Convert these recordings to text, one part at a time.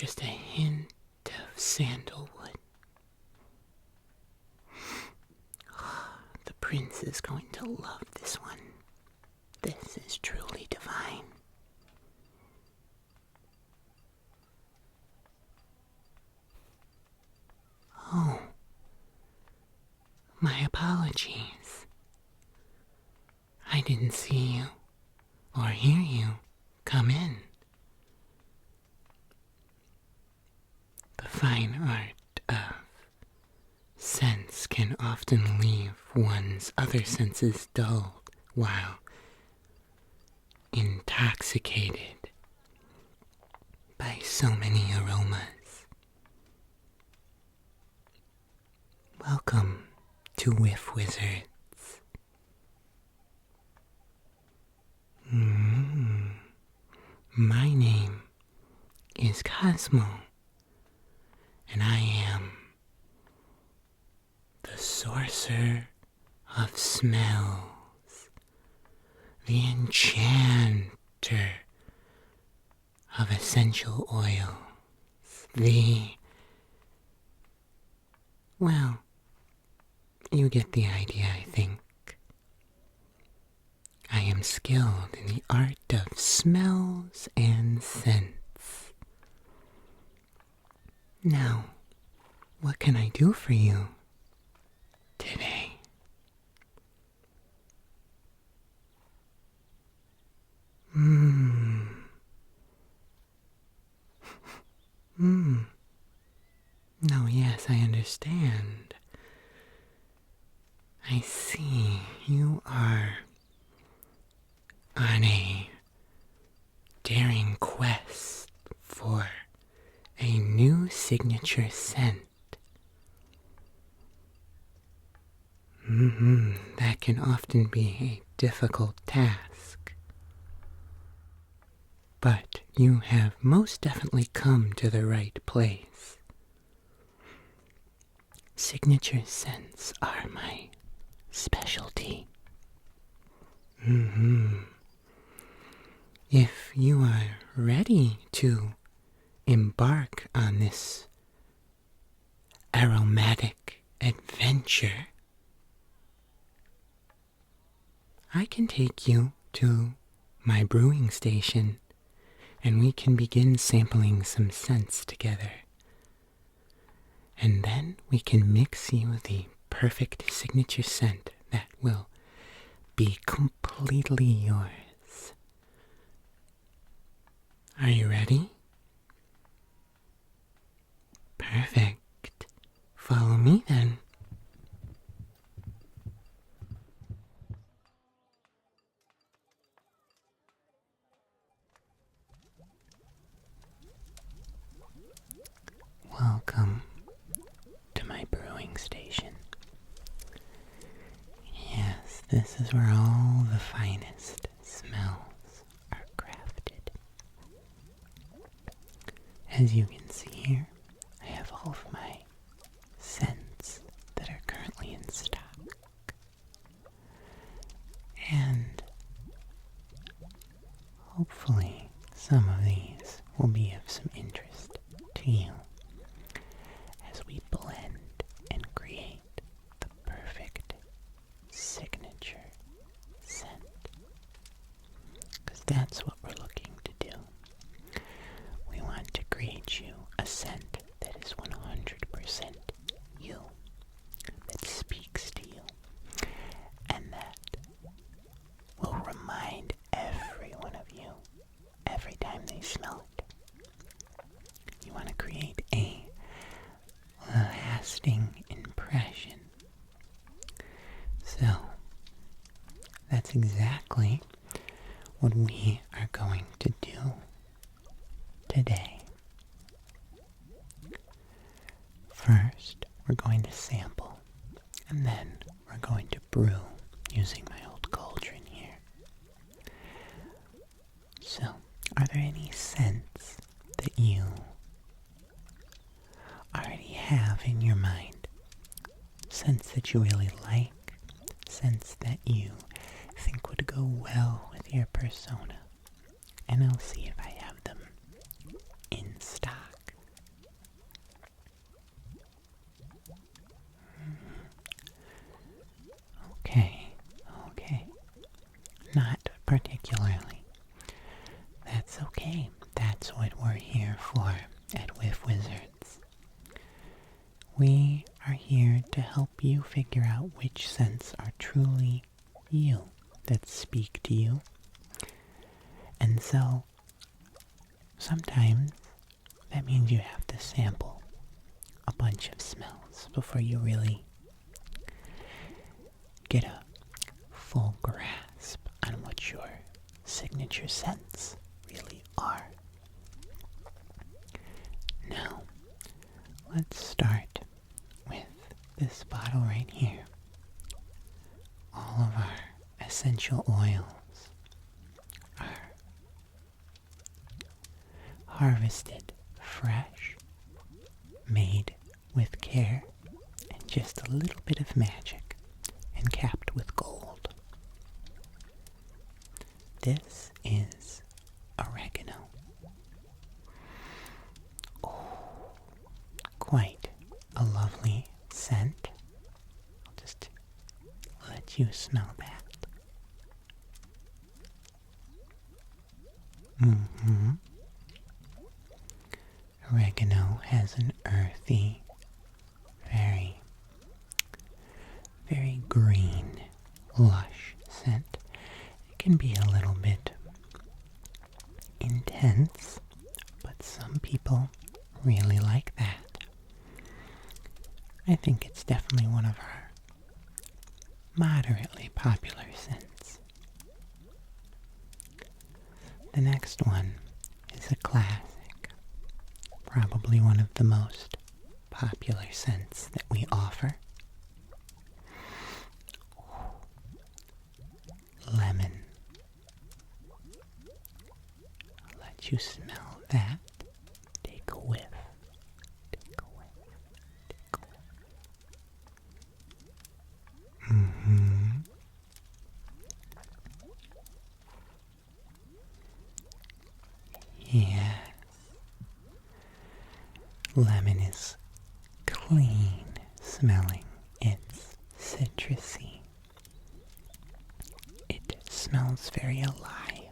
just a hint of sandalwood. The prince is going to love this one. This is truly divine. Oh, my apologies. I didn't see you or hear you come in. The fine art of sense can often leave one's other senses dulled while intoxicated by so many aromas. Welcome to Whiff Wizards. My name is Cosmo, and I am the sorcerer of smells, the enchanter of essential oils, well, you get the idea, I think. I am skilled in the art of smells and scents. Now, what can I do for you today? No, yes, I understand. I see you are on a daring quest for a new signature scent. That can often be a difficult task. But you have most definitely come to the right place. Signature scents are my specialty. If you are ready to embark on this aromatic adventure, I can take you to my brewing station and we can begin sampling some scents together. And then we can mix you the perfect signature scent that will be completely yours. Are you ready? Perfect. Follow me then. Welcome to my brewing station. Yes, this is where all the finest smells are crafted. As you can see here, I have all of my scents that are currently in stock. And hopefully some of these will be of some interest to you as we blend and create the perfect signature scent. Because that's what we're looking to do. We want to create you a scent that is 100% you, that speaks to you, and that will remind every one of you every time they smell it. You want to create a lasting impression. So, that's exactly what we are going to do today. First, we're going to sample, and then we're going to brew using my old cauldron here. So, are there any scents that you already have in your mind? Scents that you really like? Scents that you think would go well with your persona? And I'll see if I have them in stock which scents are truly you, that speak to you. And so, sometimes that means you have to sample a bunch of smells before you really get a full grasp on what your signature scents really are. Now, let's start with this bottle right here. All of our essential oils are harvested fresh, made with care, and just a little bit of magic, and capped with gold. This is oregano. Oh, quite a lovely scent. I'll just let you smell that. Oregano has an earthy, very, very green, lush scent. It can be a little bit intense, but some people really like that. I think it's definitely one of our moderately popular scents. The next one is a classic, probably one of the most popular scents that we offer. Lemon. I'll let you smell that. Take a whiff. Take a whiff. Take a whiff. Yes. Lemon is clean smelling. It's citrusy. It smells very alive.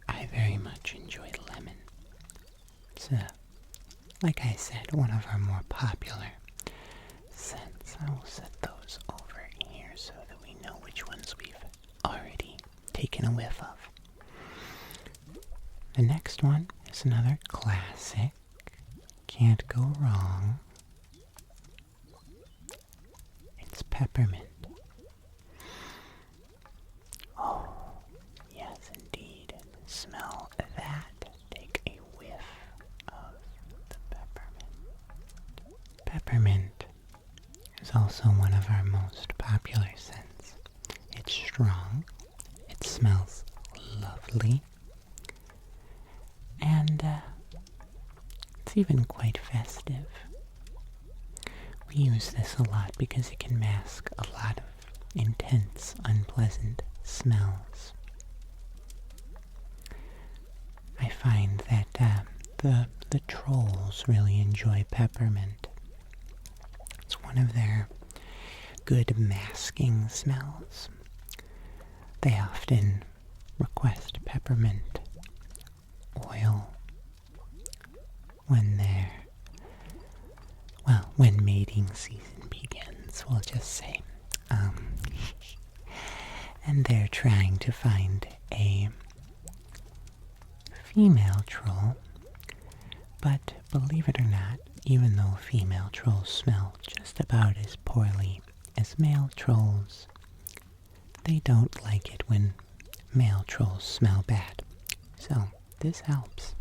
I very much enjoy lemon. It's, like I said, one of our more popular scents. I will set those over here so that we know which ones we've already taken a whiff of. The next one is another classic. Can't go wrong. It's peppermint. Oh, yes indeed. Smell that. Take a whiff of the peppermint. Peppermint is also one of our most popular scents. It's strong. It smells lovely. And it's even quite festive. We use this a lot because it can mask a lot of intense, unpleasant smells. I find that the trolls really enjoy peppermint. It's one of their good masking smells. They often request peppermint oil when mating season begins, we'll just say. And they're trying to find a female troll, but believe it or not, even though female trolls smell just about as poorly as male trolls, they don't like it when male trolls smell bad. So, this helps.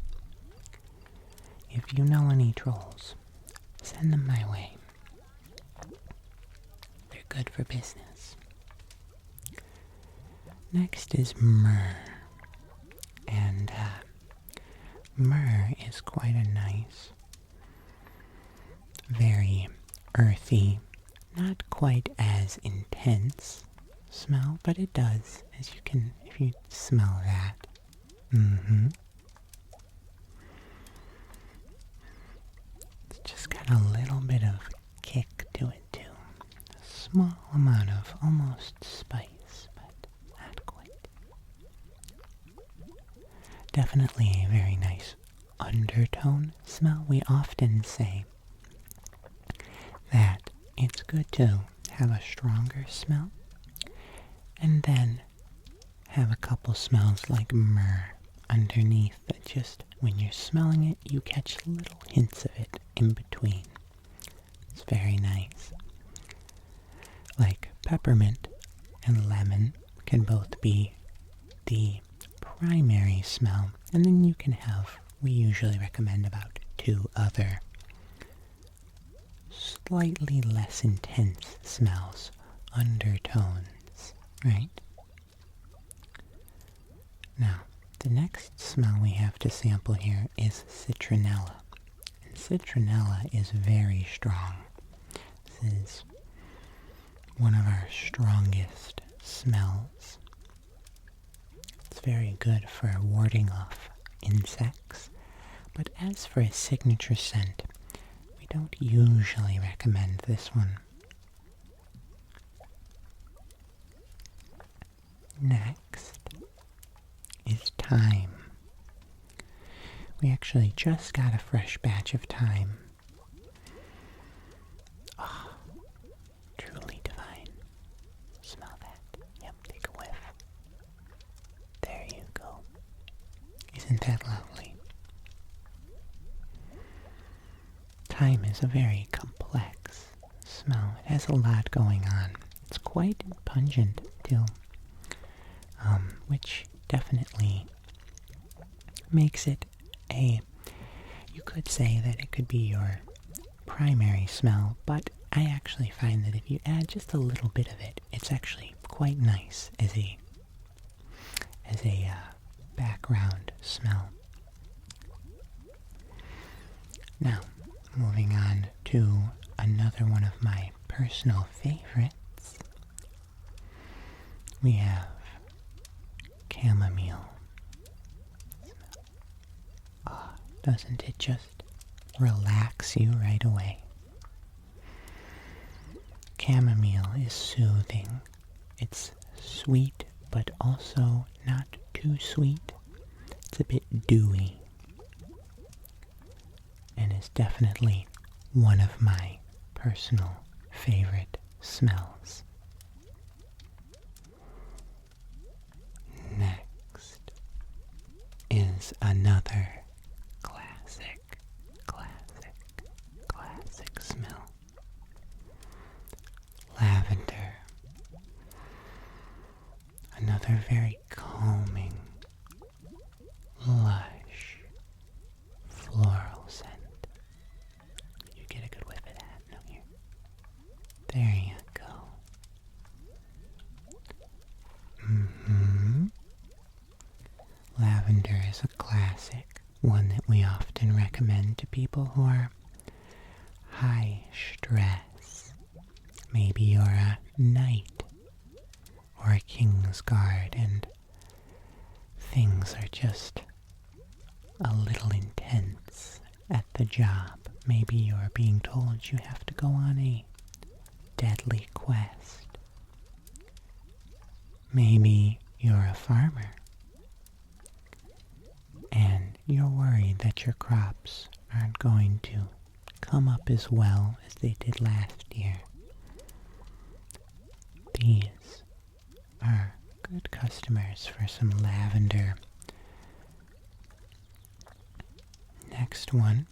If you know any trolls, send them my way. They're good for business. Next is myrrh. And myrrh is quite a nice, very earthy, not quite as intense smell, but it does, as you can, if you smell that. It's just got a little bit of kick to it too. A small amount of almost spice, but not quite. Definitely a very nice undertone smell. We often say that good to have a stronger smell, and then have a couple smells like myrrh underneath that just, when you're smelling it, you catch little hints of it in between. It's very nice. Like peppermint and lemon can both be the primary smell, and then you can have, we usually recommend about 2 other slightly less intense smells, undertones, right? Now, the next smell we have to sample here is citronella. And citronella is very strong. This is one of our strongest smells. It's very good for warding off insects, but as for a signature scent, we don't usually recommend this one. Next is thyme. We actually just got a fresh batch of thyme. Oh, truly divine. Smell that. Yep, take a whiff. There you go. Isn't that lovely? Thyme is a very complex smell. It has a lot going on. It's quite pungent too, which definitely makes it you could say that it could be your primary smell, but I actually find that if you add just a little bit of it, it's actually quite nice as a background smell. Now, moving on to another one of my personal favorites, we have chamomile. Oh, doesn't it just relax you right away? Chamomile is soothing. It's sweet, but also not too sweet. It's a bit dewy, and is definitely one of my personal favorite smells. Next is another classic smell. Lavender. Another very calming, lush, floral scent. You get a good whiff of that, don't you? There you go. Lavender is a classic, one that we often recommend to people who are high stress. Maybe you're a knight or a king's guard and things are just a little intense at the job. Maybe you're being told you have to go on a deadly quest. Maybe you're a farmer and you're worried that your crops aren't going to come up as well as they did last year. These are good customers for some lavender. Next one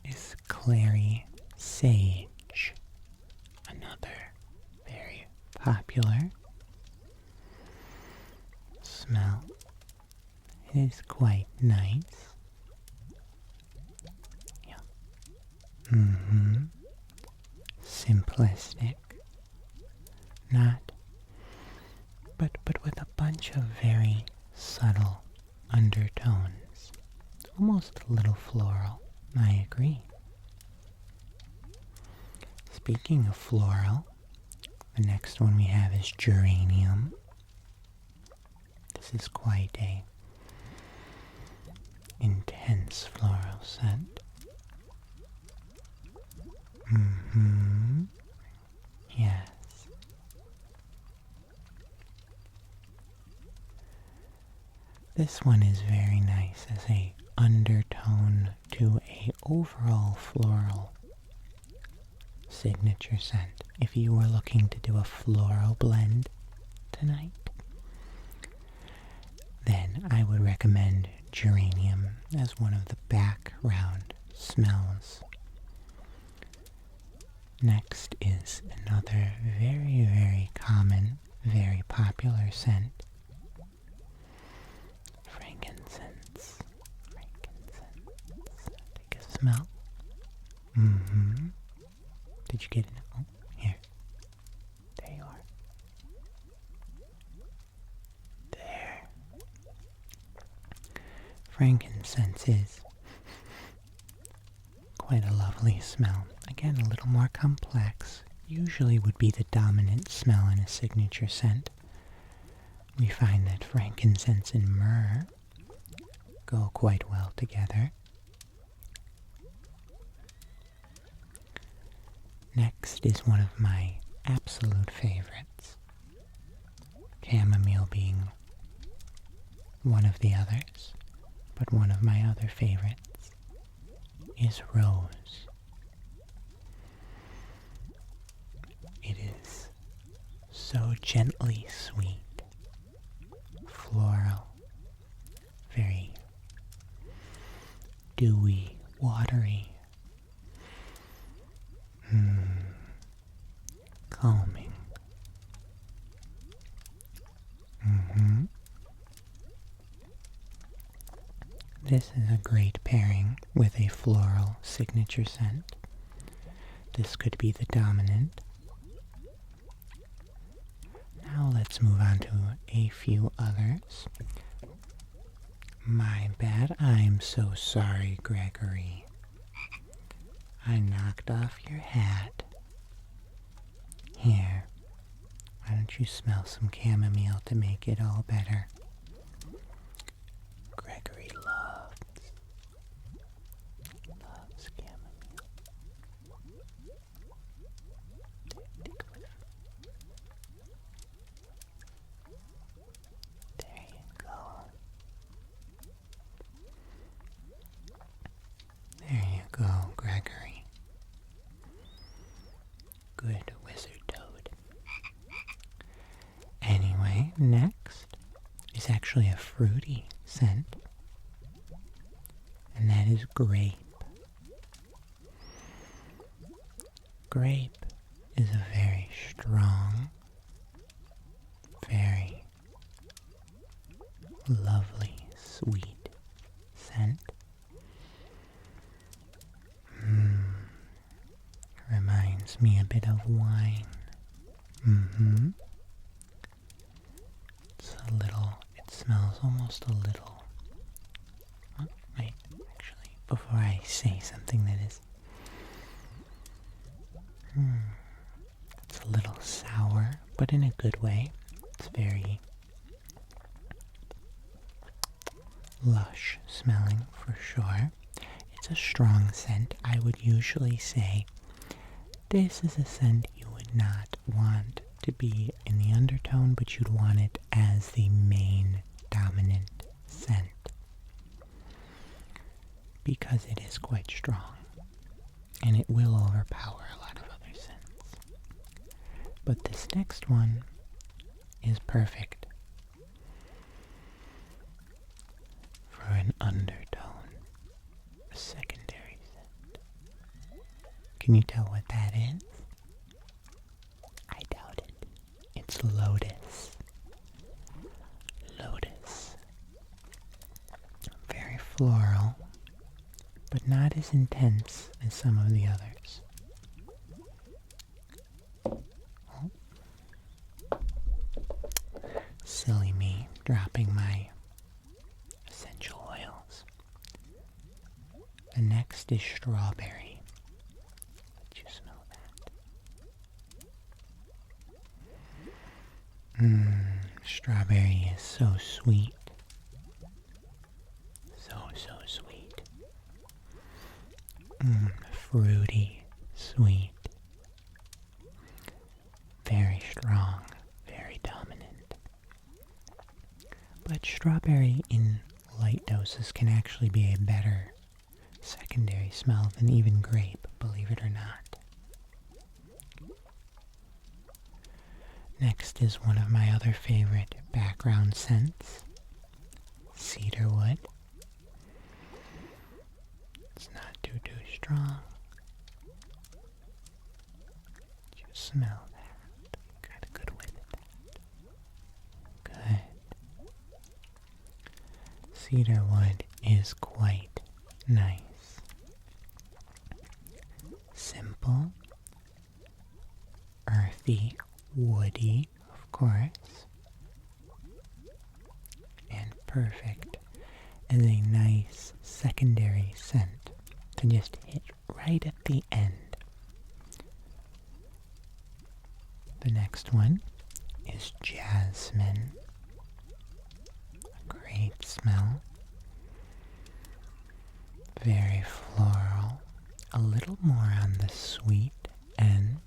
is clary sage. Another very popular smell. It is quite nice. Yeah. Simplistic. But with a bunch of very subtle undertones. Almost a little floral, I agree. Speaking of floral, the next one we have is geranium. This is quite a intense floral scent. Yes. This one is very nice as a undertone to a overall floral signature scent. If you were looking to do a floral blend tonight, then I would recommend geranium as one of the background smells. Next is another very, very common, very popular scent. Frankincense. Take a smell. Did you get it? Oh, here. There you are. There. Frankincense is quite a lovely smell. Again, a little more complex. Usually would be the dominant smell in a signature scent. We find that frankincense and myrrh go quite well together. Next is one of my absolute favorites. Chamomile being one of the others, but one of my other favorites is rose. It is so gently sweet, floral, very dewy, watery, calming. This is a great pairing with a floral signature scent. This could be the dominant. Now let's move on to a few others. My bad. I'm so sorry, Gregory. I knocked off your hat. Here, why don't you smell some chamomile to make it all better? Gregory loves chamomile. Take a whiff. There you go. There you go, Gregory. Good wizard toad. Anyway, next is actually a fruity scent, and that is grape. Grape is a very strong, very lovely, sweet scent. Reminds me a bit of wine. It's a little, it smells almost a little. Oh, wait, actually, before I say something that is, it's a little sour, but in a good way. It's very lush smelling for sure. It's a strong scent. I would usually say this is a scent you would not want to be in the undertone, but you'd want it as the main dominant scent because it is quite strong and it will overpower a lot of other scents. But this next one is perfect for an undertone, a secondary scent. Can you tell what that is? I doubt it. It's lotus. Lotus. Very floral, but not as intense as some of the others. Oh. Silly me, dropping my essential oils. The next is strawberry. Let you smell that. Strawberry is so sweet. So sweet. Fruity, sweet. Very strong, very dominant. But strawberry in light doses can actually be a better secondary smell than even grape, believe it or not. Next is one of my other favorite background scents, cedarwood. It's not too strong. Just smell that. Got a good whiff of that. Good. Cedarwood is quite nice. Simple, earthy, woody, of course, and perfect as a nice secondary scent to just hit right at the end. The next one is jasmine. A great smell. Very floral. A little more on the sweet end,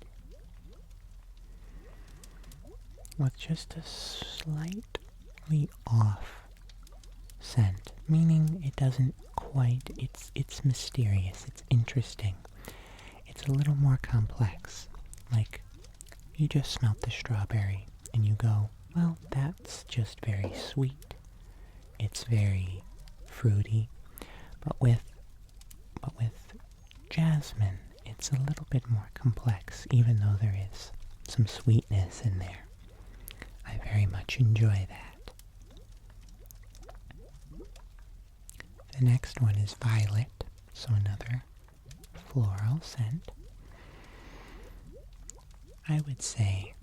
with just a slightly off scent, meaning it doesn't quite, it's mysterious, it's interesting, it's a little more complex. Like, you just smelt the strawberry and you go, well, that's just very sweet, it's very fruity, but with jasmine, it's a little bit more complex, even though there is some sweetness in there. I very much enjoy that. The next one is violet, so another floral scent. I would say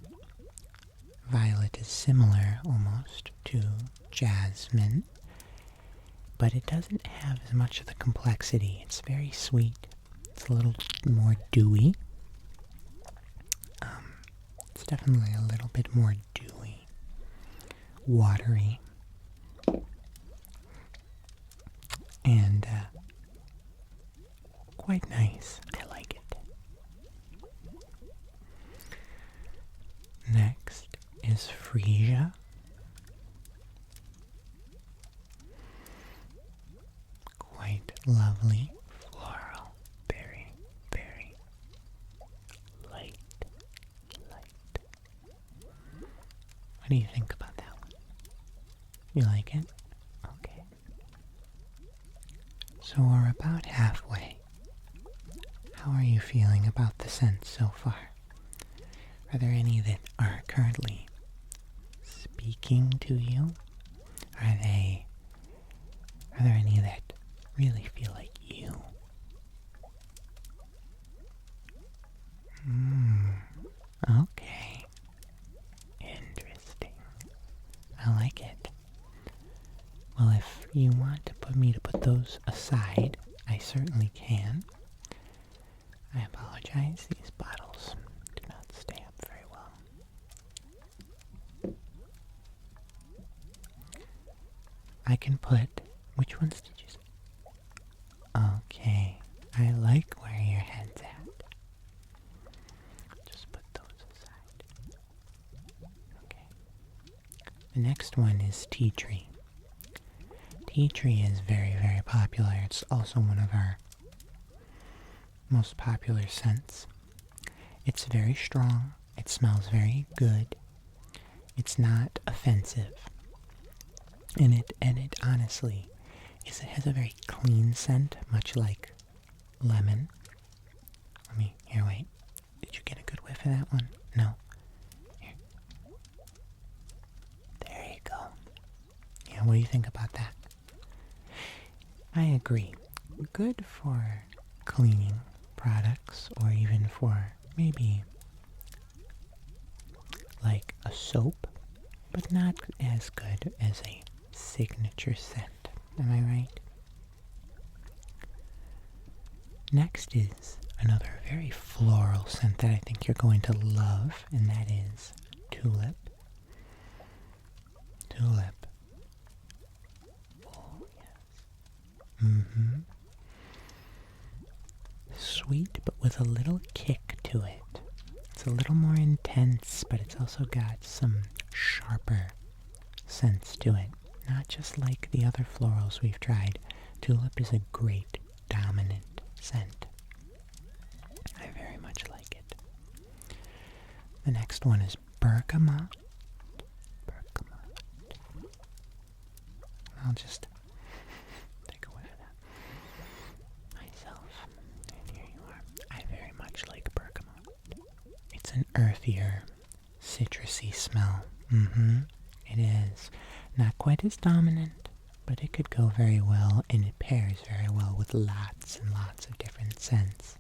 violet is similar almost to jasmine, but it doesn't have as much of the complexity. It's very sweet. It's a little more dewy. It's definitely a little bit more dewy, watery, and quite nice. I like it. Next is freesia. Quite lovely. What do you think about that one? You like it? Okay. So we're about halfway. How are you feeling about the scents so far? Are there any that are currently speaking to you? Are there any that really feel like you? Okay. I like it. Well, if you want to put me to put those aside, I certainly can. I apologize, these bottles do not stay up very well. I can put, which ones did you say? Okay, I like where your head's at. Just put those aside. Okay. The next one is tea tree. Tea tree is very, very popular. It's also one of our most popular scents. It's very strong. It smells very good. It's not offensive. And it honestly has a very clean scent, much like lemon. Here, wait. Did you get a good whiff of that one? No. Yeah, what do you think about that? I agree. Good for cleaning products, or even for maybe like a soap, but not as good as a signature scent. Am I right? Next is another very floral scent that I think you're going to love, and that is tulip. Tulip. Oh, yes. Sweet, but with a little kick to it. It's a little more intense, but it's also got some sharper sense to it. Not just like the other florals we've tried. Tulip is a great dominant scent. I very much like it. The next one is bergamot. bergamot. Bergamot. I'll just take a whiff of that myself. And here you are. I very much like bergamot. It's an earthier, citrusy smell. It is. Not quite as dominant, but it could go very well, and it pairs very well with lots and lots of different scents.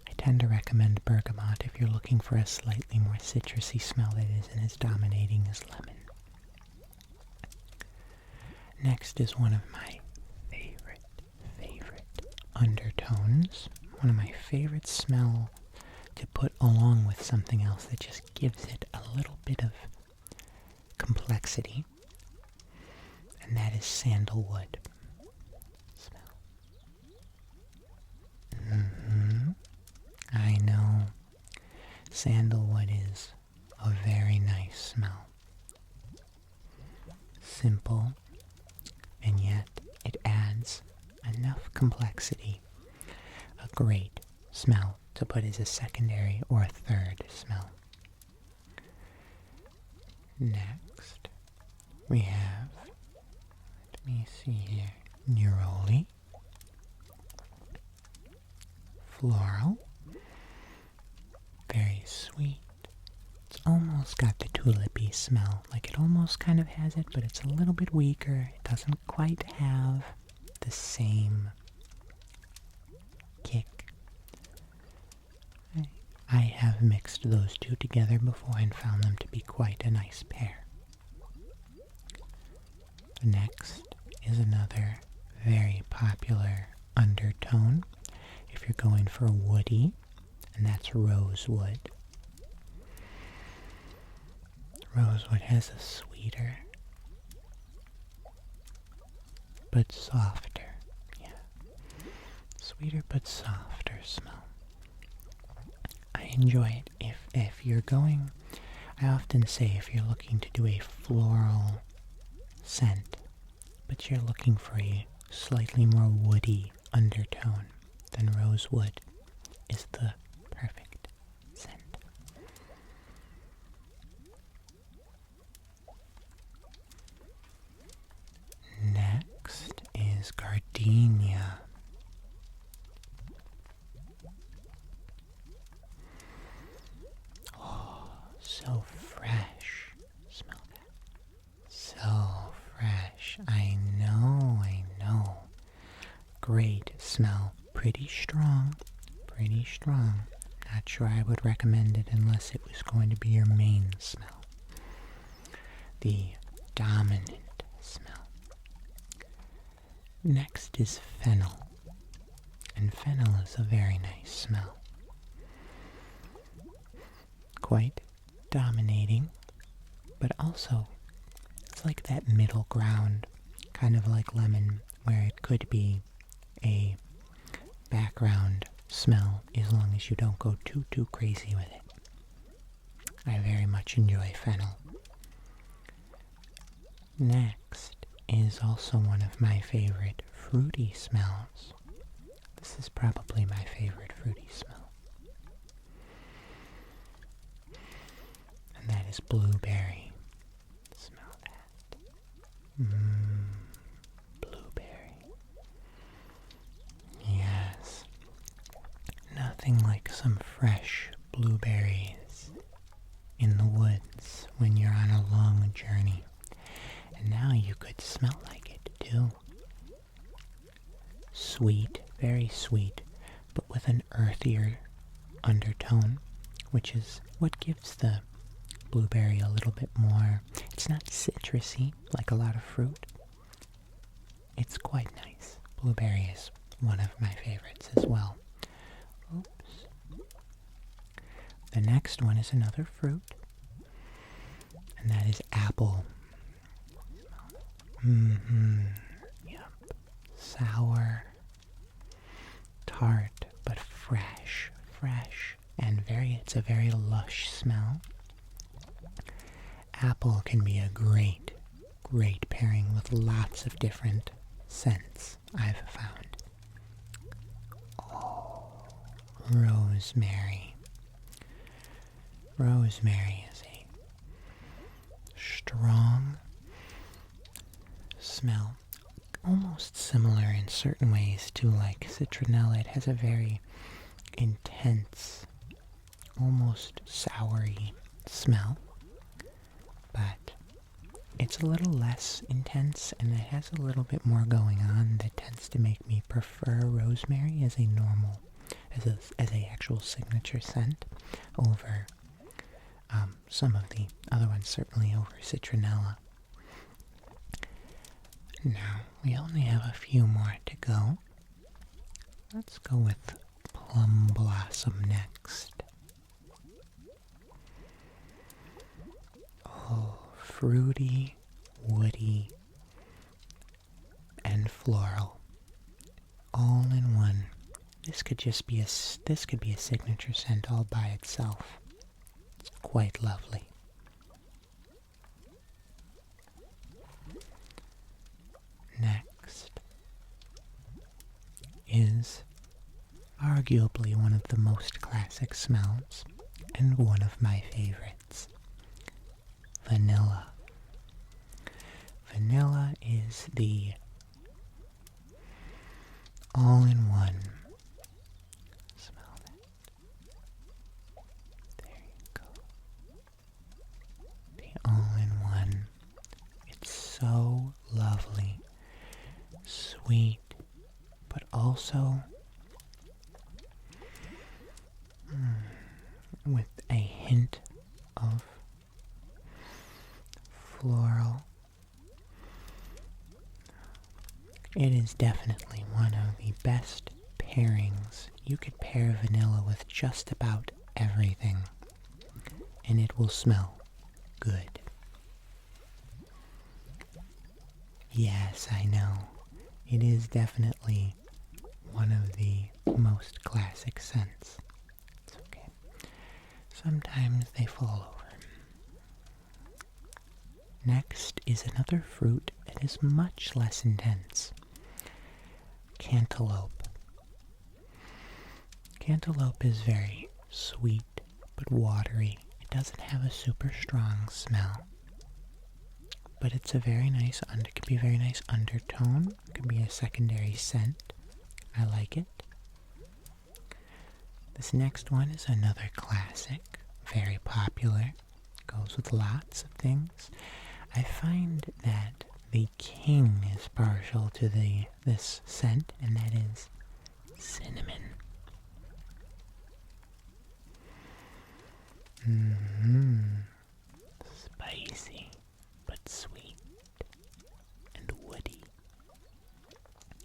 I tend to recommend bergamot if you're looking for a slightly more citrusy smell that isn't as dominating as lemon. Next is one of my favorite undertones. One of my favorite smell to put along with something else that just gives it a little bit of complexity. And that is sandalwood smell. I know. Sandalwood is a very nice smell. Simple, and yet it adds enough complexity. A great smell to put as a secondary or a third smell. Next, we have, let me see here, neroli, floral, very sweet. It's almost got the tulipy smell, like it almost kind of has it, but it's a little bit weaker. It doesn't quite have the same kick. I have mixed those two together before and found them to be quite a nice pair. Next is another very popular undertone if you're going for woody, and that's rosewood. Rosewood has a sweeter, but softer, sweeter but softer smell. I enjoy it if you're going, I often say if you're looking to do a floral scent, but you're looking for a slightly more woody undertone, then rosewood is the perfect scent. Next is gardenia. Oh, so fresh. Smell that. So fresh. I know. Great smell. Pretty strong. Not sure I would recommend it unless it was going to be your main smell. The dominant smell. Next is fennel. And fennel is a very nice smell. Quite dominating, but also it's like that middle ground, kind of like lemon, where it could be a background smell as long as you don't go too crazy with it. I very much enjoy fennel. Next is also one of my favorite fruity smells. This is probably my favorite fruity smell. And that is blueberry. Smell that. Blueberry. Yes. Nothing like some fresh blueberries in the woods when you're on a long journey. And now you could smell like it too. Sweet, very sweet, but with an earthier undertone, which is what gives the blueberry a little bit more. It's not citrusy like a lot of fruit. It's quite nice. Blueberry is one of my favorites as well. Oops. The next one is another fruit, and that is apple. Yep. Sour, tart, but fresh, and it's a very lush smell. Apple can be a great pairing with lots of different scents, I've found. Oh, rosemary. Rosemary is a strong smell, almost similar in certain ways to like citronella. It has a very intense, almost soury smell, but it's a little less intense and it has a little bit more going on that tends to make me prefer rosemary as a normal, as a actual signature scent over some of the other ones, certainly over citronella. Now, we only have a few more to go. Let's go with plum blossom next. Oh, fruity, woody, and floral, all in one. This could be a signature scent all by itself. It's quite lovely. Next is arguably one of the most classic smells and one of my favorites. Vanilla. Vanilla is the all-in-one. Smell that. There you go. The all-in-one. It's so lovely. Sweet, but also with a hint of floral. It is definitely one of the best pairings. You could pair vanilla with just about everything, and it will smell good. Yes, I know. It is definitely one of the most classic scents. It's okay. Sometimes they fall over. Next is another fruit that is much less intense. Cantaloupe. Cantaloupe is very sweet but watery. It doesn't have a super strong smell, but it's a very nice, it could be a very nice undertone. It could be a secondary scent. I like it. This next one is another classic, very popular. Goes with lots of things. I find that the king is partial to this scent, and that is cinnamon. Spicy, but sweet and woody.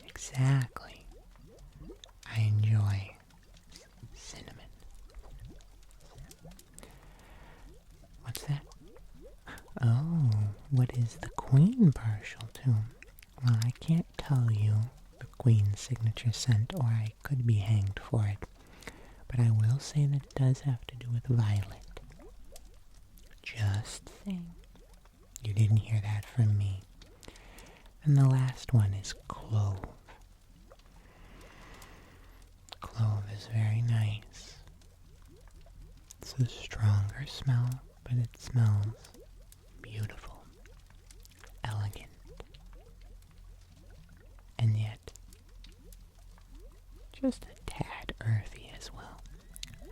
Exactly. I enjoy cinnamon. What's that? Oh, what is the queen partial to? Well, I can't tell you the queen's signature scent, or I could be hanged for it. But I will say that it does have to do with violet. Just saying. You didn't hear that from me. And the last one is clove. Clove is very nice. It's a stronger smell, but it smells beautiful, elegant, and yet just a tad earthy as well.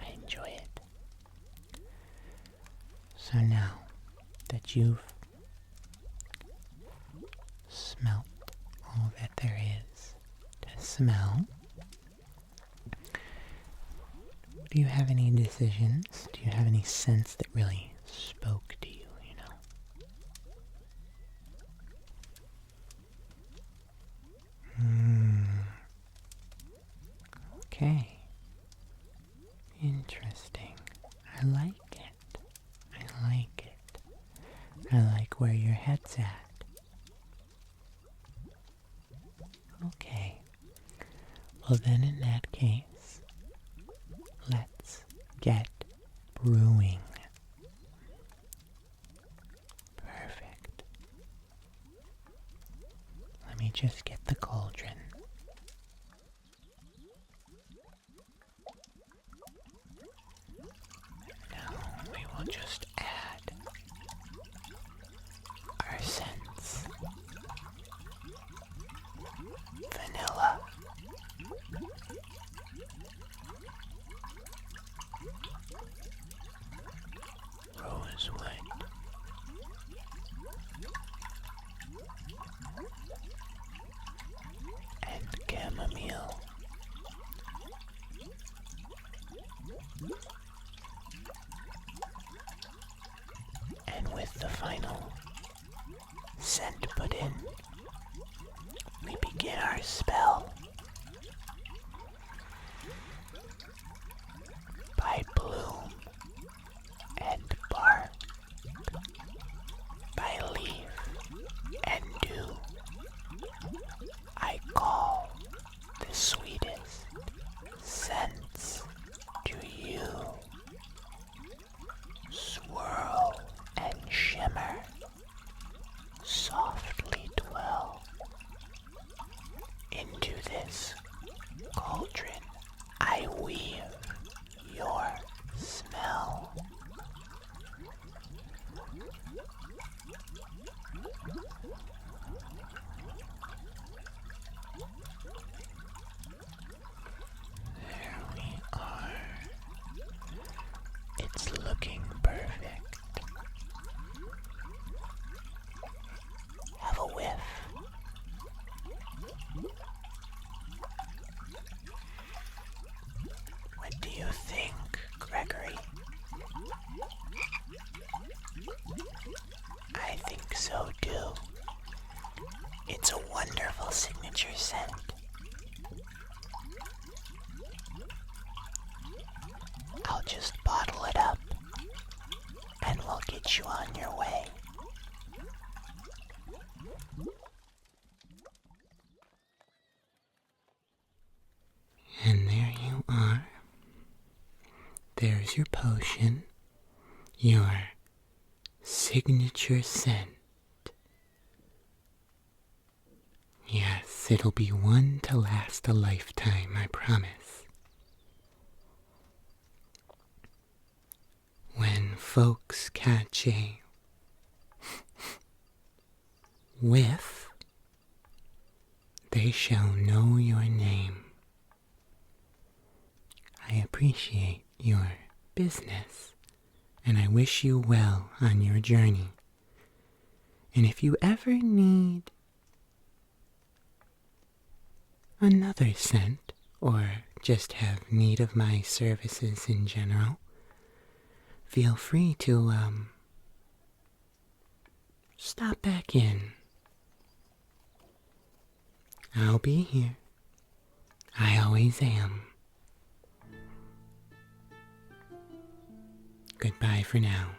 I enjoy it. So now that you've smelt all that there is to smell, do you have any decisions? Do you have any scents that really spoke to you, you know? Okay. Interesting. I like it. I like it. I like where your head's at. Okay. Well then in that case, let's get brewing. Perfect. Let me just get the cauldron. Now we will just add scent put in, we begin our spell. By bloom and bark, by leaf and dew, I call the sweetest scents to you. Swirl and shimmer, softly dwell into this cauldron. I weave your smell. There we are. It's looking perfect. Have a whiff. What do you think, Gregory? I think so too. It's a wonderful signature scent. I'll just bottle it up and we'll get you on your way. And there you are. There's your potion, your signature scent. Yes, it'll be one to last a lifetime, I promise. When folks catch a whiff, they shall know your name. I appreciate your business, and I wish you well on your journey. And if you ever need another scent, or just have need of my services in general, feel free to, stop back in. I'll be here. I always am. Goodbye for now.